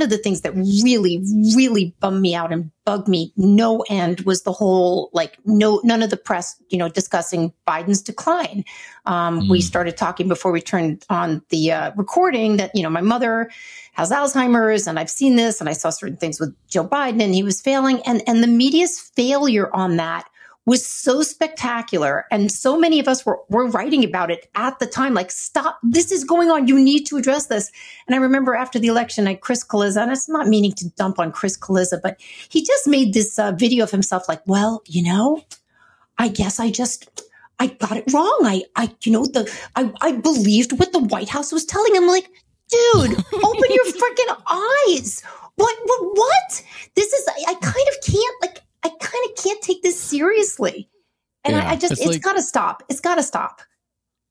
of the things that really, really bummed me out and bugged me no end was the whole, like, none of the press, discussing Biden's decline. We started talking before we turned on the recording that, my mother has Alzheimer's and I've seen this and I saw certain things with Joe Biden and he was failing. And the media's failure on that was so spectacular. And so many of us were writing about it at the time, like, stop, this is going on. You need to address this. And I remember after the election, Chris Kaliza, and it's not meaning to dump on Chris Kaliza, but he just made this video of himself like, well, I guess I got it wrong. I believed what the White House was telling him. Like, dude, open your freaking eyes. What? This is, I kind of can't take this seriously. And yeah, it's got to stop. It's got to stop.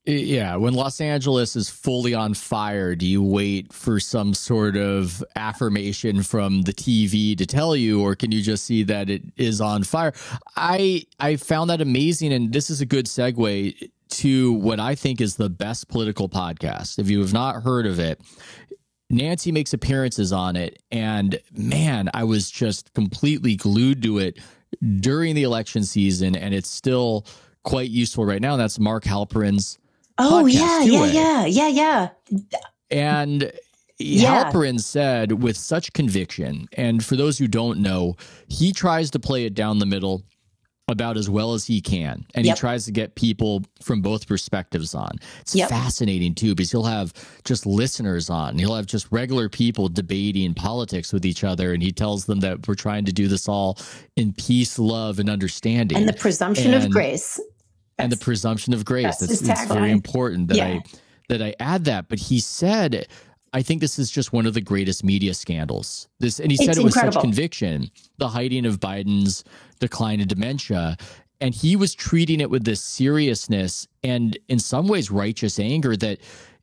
Yeah. When Los Angeles is fully on fire, do you wait for some sort of affirmation from the TV to tell you, or can you just see that it is on fire? I found that amazing. And this is a good segue to what I think is the best political podcast. If you have not heard of it, Nancy makes appearances on it, and man, I was just completely glued to it during the election season, and it's still quite useful right now. And that's Mark Halperin's podcast. Yeah. And Halperin said with such conviction, and for those who don't know, he tries to play it down the middle about as well as he can. And he tries to get people from both perspectives on. It's fascinating too, because he'll have just listeners on. He'll have just regular people debating politics with each other. And he tells them that we're trying to do this all in peace, love, and understanding. And the presumption of grace. And the presumption of grace. It's very important that I add that. But he said, I think this is just one of the greatest media scandals. And he said it with such conviction, the hiding of Biden's decline in dementia. And he was treating it with this seriousness and in some ways righteous anger that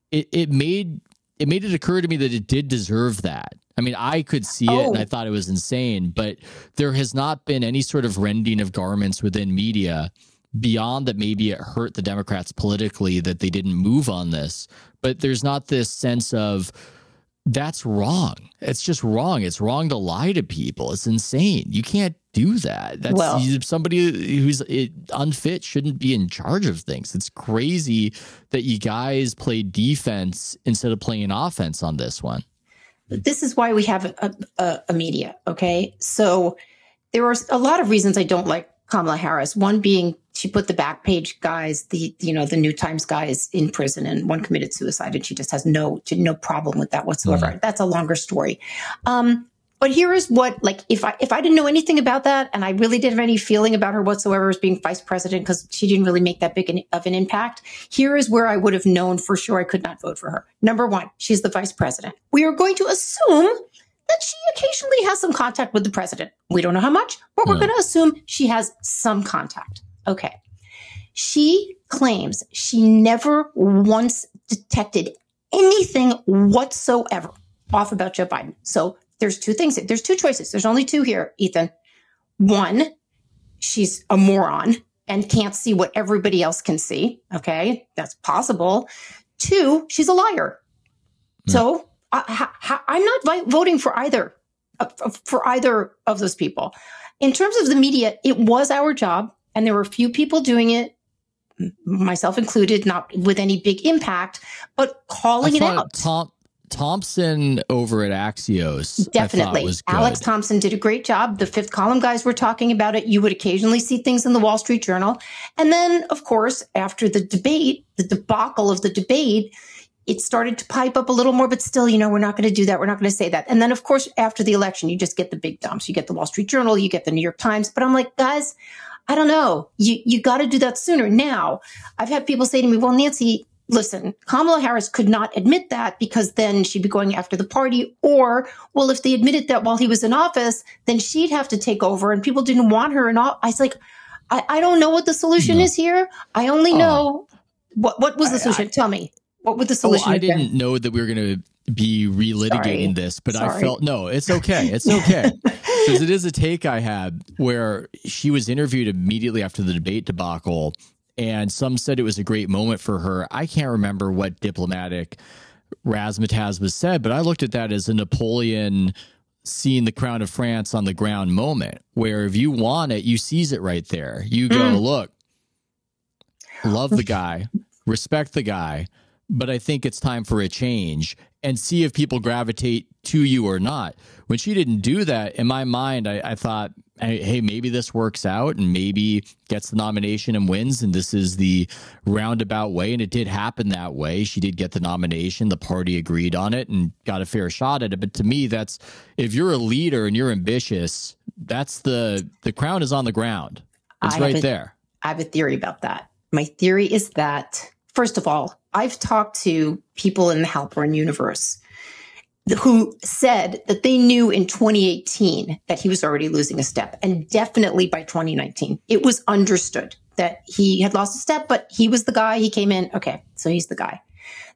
it made it occur to me that it did deserve that. I mean, I could see it and I thought it was insane, but there has not been any sort of rending of garments within media beyond that. Maybe it hurt the Democrats politically that they didn't move on this, but there's not this sense of that's wrong. It's just wrong. It's wrong to lie to people. It's insane. You can't do that. That's somebody who's unfit shouldn't be in charge of things. It's crazy that you guys play defense instead of playing offense on this one. This is why we have a media. Okay. So there are a lot of reasons I don't like Kamala Harris. One being she put the back page guys, the New Times guys in prison, and one committed suicide, and she just has no problem with that whatsoever. That's a longer story. But here is what, like, if I didn't know anything about that, and I really didn't have any feeling about her whatsoever as being vice president, because she didn't really make that big of an impact, here is where I would have known for sure I could not vote for her. Number one, she's the vice president. We are going to assume that she occasionally has some contact with the president. We don't know how much, but we're going to assume she has some contact. Okay. She claims she never once detected anything whatsoever off about Joe Biden. So there's two things. There's two choices. There's only two here, Ethan. One, she's a moron and can't see what everybody else can see. Okay. That's possible. Two, she's a liar. So I'm not voting for either of those people. In terms of the media, it was our job, and there were a few people doing it, myself included, not with any big impact, but calling it out. Thompson over at Axios, definitely. Was good. Alex Thompson did a great job. The fifth column guys were talking about it. You would occasionally see things in the Wall Street Journal. And then, of course, after the debate, the debacle of the debate, it started to pipe up a little more, but still, we're not going to do that. We're not going to say that. And then, of course, after the election, you just get the big dumps. You get the Wall Street Journal, you get the New York Times. But I'm like, guys, I don't know. You got to do that sooner. Now, I've had people say to me, well, Nancy, listen, Kamala Harris could not admit that because then she'd be going after the party. Or, well, if they admitted that while he was in office, then she'd have to take over and people didn't want her. And all. I was like, I don't know what the solution is here. I only know what was the solution? Tell me. What would the solution I didn't know that we were going to be relitigating this, but I felt, no, it's okay. It's okay. Because it is a take I had where she was interviewed immediately after the debate debacle, and some said it was a great moment for her. I can't remember what diplomatic razzmatazz was said, but I looked at that as a Napoleon seeing the crown of France on the ground moment, where if you want it, you seize it right there. You go, look, love the guy, respect the guy, but I think it's time for a change, and see if people gravitate to you or not. When she didn't do that, in my mind, I thought, hey, maybe this works out and maybe gets the nomination and wins, and this is the roundabout way. And it did happen that way. She did get the nomination. The party agreed on it and got a fair shot at it. But to me, that's, if you're a leader and you're ambitious, that's the crown is on the ground. It's right there. I have a theory about that. My theory is that, first of all, I've talked to people in the Halperin universe who said that they knew in 2018 that he was already losing a step, and definitely by 2019. It was understood that he had lost a step, but he was the guy. He came in. Okay, so he's the guy.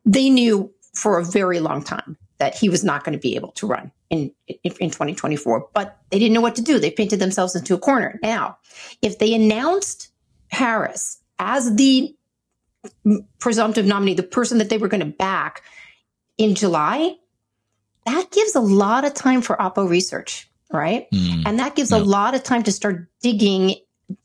They knew for a very long time that he was not going to be able to run in 2024, but they didn't know what to do. They painted themselves into a corner. Now, if they announced Harris as the presumptive nominee, the person that they were going to back in July, that gives a lot of time for oppo research, right? And that gives a lot of time to start digging,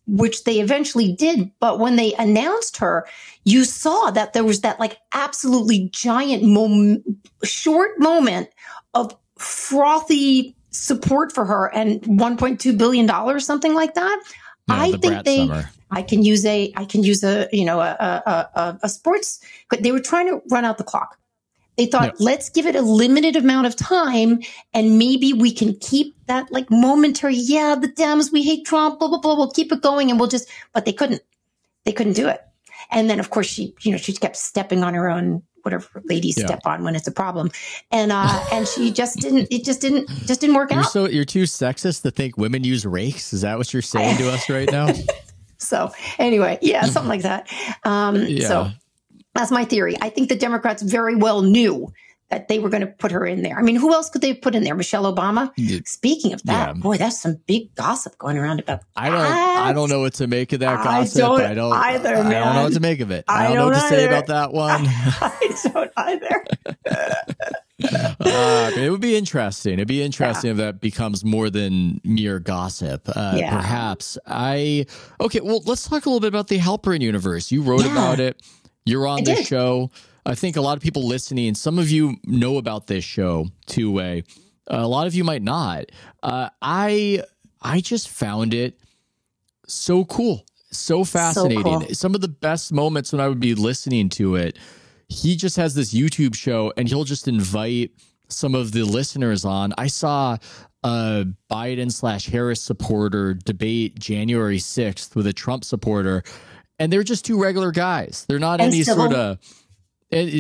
which they eventually did. But when they announced her, you saw that there was that like absolutely giant short moment of frothy support for her and $1.2 billion, something like that. Yeah, I think I can use a sports, but they were trying to run out the clock. They thought, let's give it a limited amount of time, and maybe we can keep that like momentary, the Dems, we hate Trump, blah, blah, blah. We'll keep it going, and but they couldn't do it. And then of course she kept stepping on her own, whatever ladies step on when it's a problem. And she just didn't work out. So you're too sexist to think women use rakes? Is that what you're saying to us right now? So anyway, something like that. So that's my theory. I think the Democrats very well knew that they were going to put her in there. I mean, who else could they put in there? Michelle Obama? Speaking of that, boy, that's some big gossip going around about that. I don't know what to make of that gossip. I don't know what to make of it. I don't know what to say about that one. I don't either. It would be interesting. It'd be interesting if that becomes more than mere gossip. Perhaps. Okay, well, let's talk a little bit about the Halperin universe. You wrote about it. You're on this show. I think a lot of people listening, some of you know about this show, two-way. A lot of you might not. I just found it so cool, so fascinating. So cool. Some of the best moments when I would be listening to it, he just has this YouTube show and he'll just invite some of the listeners on. I saw a Biden/Harris supporter debate January 6th with a Trump supporter, and they're just two regular guys. They're not any sort of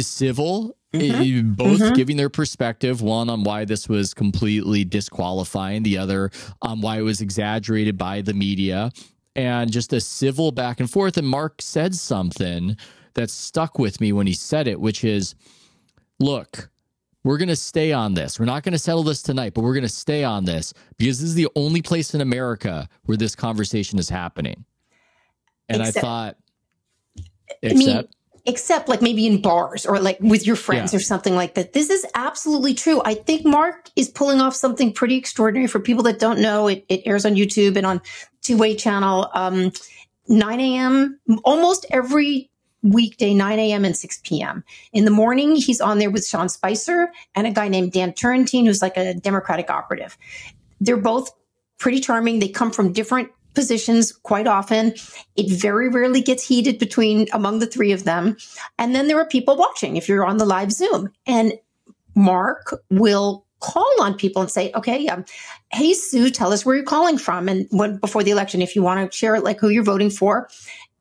civil, both giving their perspective, one on why this was completely disqualifying, the other on why it was exaggerated by the media, and just a civil back and forth. And Mark said something that stuck with me when he said it, which is, look, we're going to stay on this. We're not going to settle this tonight, but we're going to stay on this because this is the only place in America where this conversation is happening. And I thought, except like maybe in bars or like with your friends or something like that. This is absolutely true. I think Mark is pulling off something pretty extraordinary. For people that don't know, it airs on YouTube and on two-way channel, 9 a.m. almost every weekday, 9 a.m. and 6 p.m. In the morning, he's on there with Sean Spicer and a guy named Dan Turrentine, who's like a Democratic operative. They're both pretty charming. They come from different positions quite often. It very rarely gets heated among the three of them. And then there are people watching if you're on the live Zoom. And Mark will call on people and say, okay, hey, Sue, tell us where you're calling from. And before the election, if you want to share it, like who you're voting for,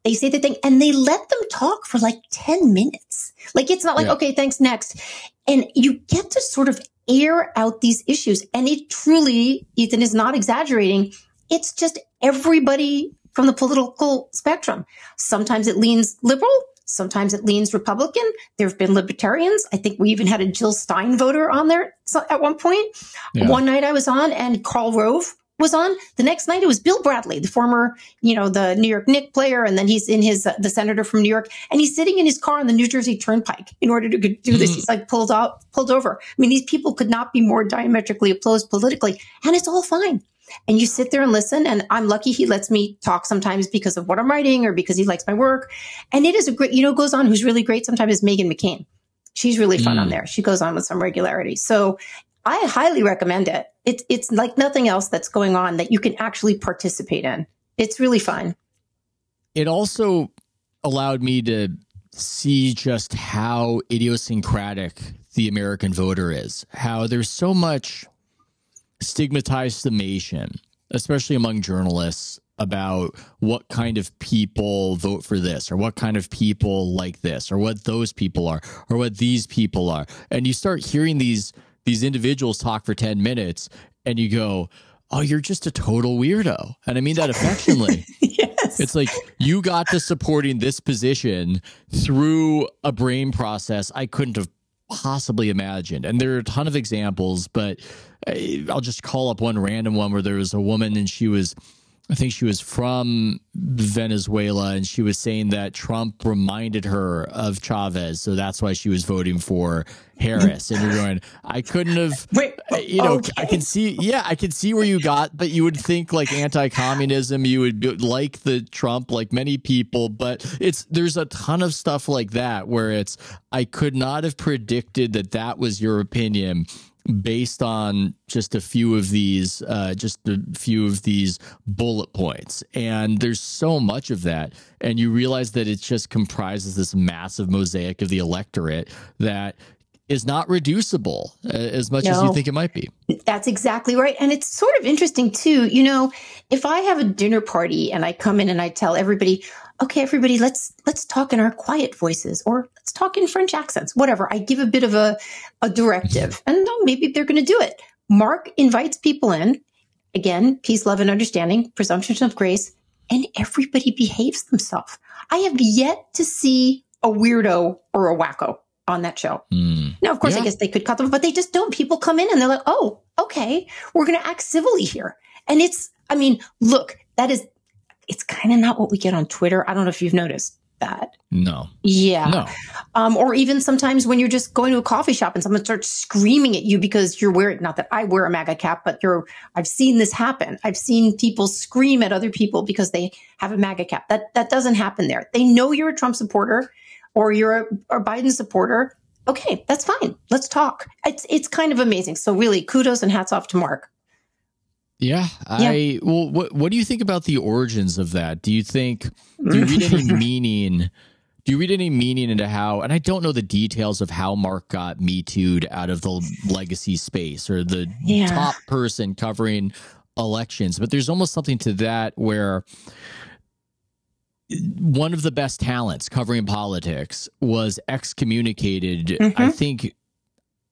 they say the thing and they let them talk for like 10 minutes. Like, it's not like, okay, thanks, next. And you get to sort of air out these issues. And it truly, Ethan is not exaggerating. It's just everybody from the political spectrum. Sometimes it leans liberal. Sometimes it leans Republican. There have been libertarians. I think we even had a Jill Stein voter on there at one point. Yeah. One night I was on and Karl Rove was on. The next night it was Bill Bradley, the former, the New York Knicks player. And then he's in the senator from New York, and he's sitting in his car on the New Jersey Turnpike in order to do this. He's like pulled over. I mean, these people could not be more diametrically opposed politically, and it's all fine. And you sit there and listen. And I'm lucky he lets me talk sometimes because of what I'm writing or because he likes my work. And it is a great, goes on who's really great sometimes is Meghan McCain. She's really fun on there. She goes on with some regularity. So I highly recommend it. It's like nothing else that's going on that you can actually participate in. It's really fun. It also allowed me to see just how idiosyncratic the American voter is, how there's so much stigmatized summation, especially among journalists, about what kind of people vote for this or what kind of people like this or what those people are or what these people are. And you start hearing these individuals talk for 10 minutes and you go, oh, you're just a total weirdo. And I mean that affectionately. Yes. It's like you got to supporting this position through a brain process I couldn't have possibly imagined. And there are a ton of examples, but I'll just call up one random one where there was a woman and I think she was from Venezuela, and she was saying that Trump reminded her of Chavez, so that's why she was voting for Harris. And you're going, I couldn't have, okay. I can see where you got, but you would think like anti-communism, you would like the Trump, like many people, but there's a ton of stuff like that where I could not have predicted that was your opinion based on just a few of these bullet points. And there's so much of that. And you realize that it just comprises this massive mosaic of the electorate that is not reducible as much as you think it might be. That's exactly right. And it's sort of interesting too. If I have a dinner party and I come in and I tell everybody, okay, everybody, let's talk in our quiet voices, or let's talk in French accents, whatever. I give a bit of a directive, and maybe they're going to do it. Mark invites people in, again, peace, love, and understanding, presumption of grace, and everybody behaves themselves. I have yet to see a weirdo or a wacko on that show. Now, of course, I guess they could cut them, but they just don't. People come in and they're like, oh, okay, we're going to act civilly here. And look, it's kind of not what we get on Twitter. I don't know if you've noticed that. No. Yeah. No. Or even sometimes when you're just going to a coffee shop and someone starts screaming at you because you're wearing, not that I wear a MAGA cap, but I've seen this happen. I've seen people scream at other people because they have a MAGA cap. That doesn't happen there. They know you're a Trump supporter or you're a Biden supporter. Okay, that's fine. Let's talk. It's kind of amazing. So really, kudos and hats off to Mark. Yeah. What do you think about the origins of that? Do you read any meaning? Do you read any meaning into how, and I don't know the details of how Mark got Me Too'd out of the legacy space or the top person covering elections, but there's almost something to that where one of the best talents covering politics was excommunicated, I think.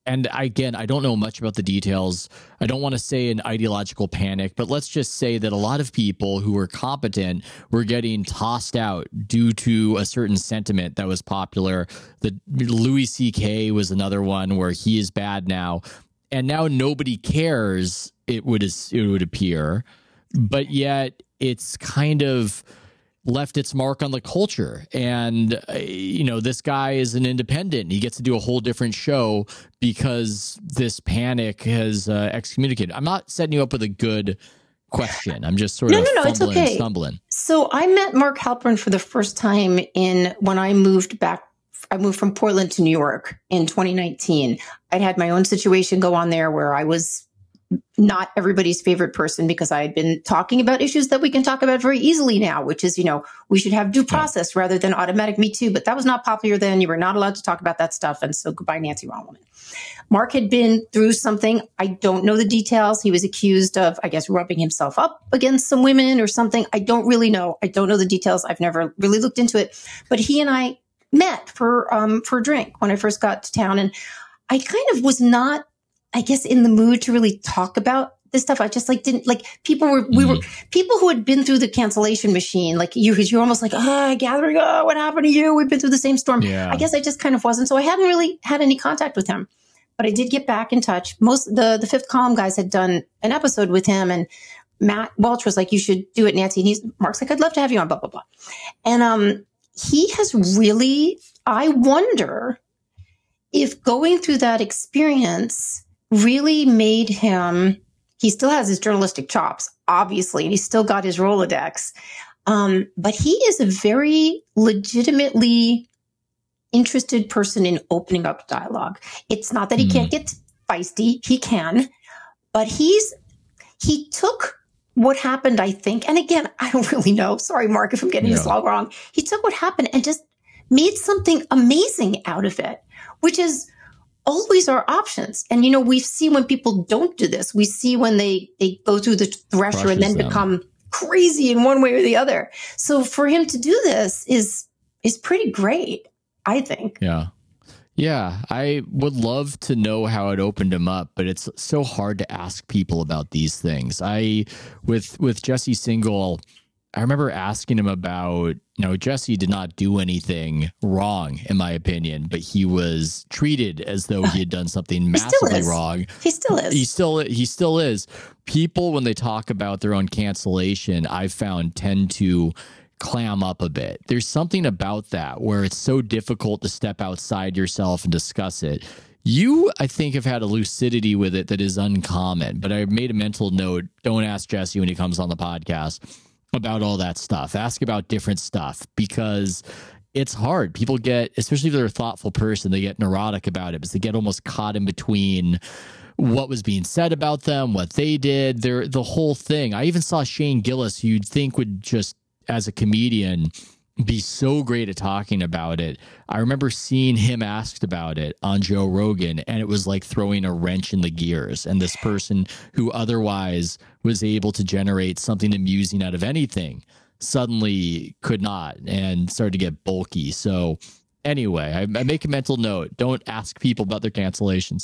And again, I don't know much about the details. I don't want to say an ideological panic, but let's just say that a lot of people who were competent were getting tossed out due to a certain sentiment that was popular. The Louis C.K. was another one where he is bad now. And now nobody cares, it would appear. But yet it's kind of left its mark on the culture. And, this guy is an independent. He gets to do a whole different show because this panic has excommunicated. I'm not setting you up with a good question. I'm just sort of it's okay. stumbling. So I met Mark Halperin for the first time when I moved back. I moved from Portland to New York in 2019. I'd had my own situation go on there where I was not everybody's favorite person because I had been talking about issues that we can talk about very easily now, which is, we should have due process rather than automatic Me Too. But that was not popular then. You were not allowed to talk about that stuff. And so goodbye, Nancy Rommelmann. Mark had been through something. I don't know the details. He was accused of, I guess, rubbing himself up against some women or something. I don't really know. I don't know the details. I've never really looked into it. But he and I met for a drink when I first got to town. And I kind of was not, I guess, in the mood to really talk about this stuff. I just didn't people were people who had been through the cancellation machine. You're almost like, gathering. Oh, what happened to you? We've been through the same storm. Yeah. I guess I just kind of wasn't. So I hadn't really had any contact with him, but I did get back in touch. Most the Fifth Column guys had done an episode with him, and Matt Welch was like, you should do it, Nancy. And Mark's like, I'd love to have you on, blah, blah, blah. And he has really, I wonder if going through that experience really made him, he still has his journalistic chops, obviously, and he's still got his Rolodex. But he is a very legitimately interested person in opening up dialogue. It's not that he can't get feisty, he can, but he took what happened, I think, and again, I don't really know. Sorry, Mark, if I'm getting this all wrong. He took what happened and just made something amazing out of it, which is always our options. And, we see when people don't do this, we see when they go through the thresher and then become crazy in one way or the other. So for him to do this is pretty great, I think. Yeah. Yeah, I would love to know how it opened him up, but it's so hard to ask people about these things. With Jesse Singal, I remember asking him about, Jesse did not do anything wrong, in my opinion, but he was treated as though he had done something massively wrong. He still is. He still is. People, when they talk about their own cancellation, I've found tend to clam up a bit. There's something about that where it's so difficult to step outside yourself and discuss it. You, I think, have had a lucidity with it that is uncommon, but I made a mental note. Don't ask Jesse when he comes on the podcast about all that stuff. Ask about different stuff because it's hard. People get, especially if they're a thoughtful person, they get neurotic about it because they get almost caught in between what was being said about them, what they did, the whole thing. I even saw Shane Gillis, who you'd think would just, as a comedian, be so great at talking about it. I remember seeing him asked about it on Joe Rogan, and it was like throwing a wrench in the gears. And this person who otherwise was able to generate something amusing out of anything suddenly could not and started to get bulky. So anyway, I make a mental note. Don't ask people about their cancellations.